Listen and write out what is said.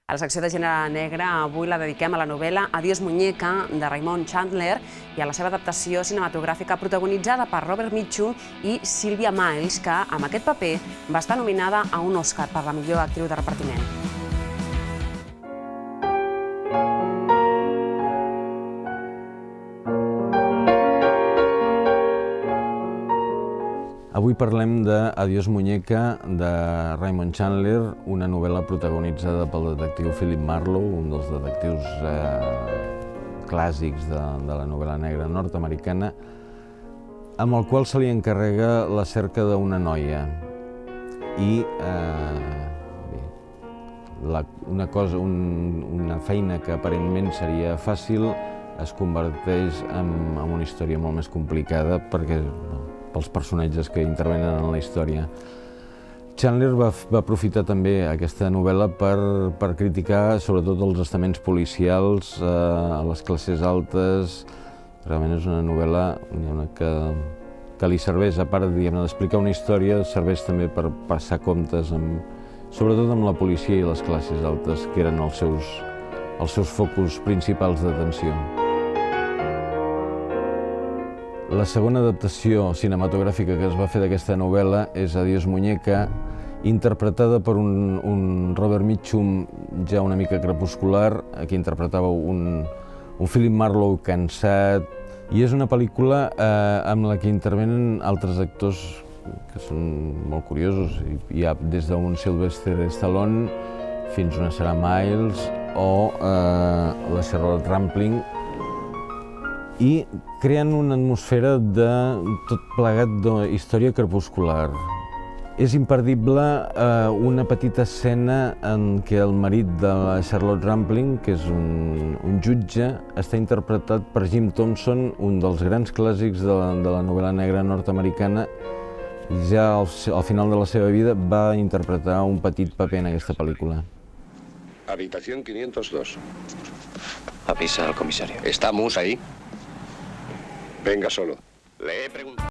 A la secció de gènere negre avui la dediquem a la novel·la Adiós muñeca, de Raymond Chandler, i a la seva adaptació cinematogràfica protagonitzada per Robert Mitchum i Sylvia Miles, que amb aquest paper va estar nominada a un Oscar per la millor actriu de repartiment. Avui parlem de Adiós muñeca, de Raymond Chandler, una novel·la protagonitzada pel detectiu Philip Marlowe, un dels detectius clàssics de la novel·la negra nord-americana, amb el qual se li encarrega la cerca d'una noia. I una feina que aparentment seria fàcil es converteix en una història molt més complicada pels personatges que intervenen en la història. Chandler va aprofitar també aquesta novel·la per criticar sobretot els estaments policials, a les classes altes. Realment és una novel·la que li serveix, a part d'explicar una història, serveix també per passar comptes, sobretot amb la policia i les classes altes, que eren els seus focus principals d'atenció. La segona adaptació cinematogràfica que es va fer d'aquesta novel·la és Adiós muñeca, interpretada per un Robert Mitchum ja una mica crepuscular, que interpretava un Philip Marlowe cansat, i és una pel·lícula amb la que intervenen altres actors que són molt curiosos. Hi ha des d'un Sylvester Stallone fins a una Sarah Miles o la Charlotte Rampling, i creen una atmosfera de tot plegat d'història crepuscular. És imperdible una petita escena en què el marit de la Charlotte Rampling, que és un jutge, està interpretat per Jim Thompson, un dels grans clàssics de la novel·la negra nord-americana. Ja al final de la seva vida va interpretar un petit paper en aquesta pel·lícula. Habitación 502. Avisa al comisario. ¿Estamos ahí? Venga solo. Le he preguntado.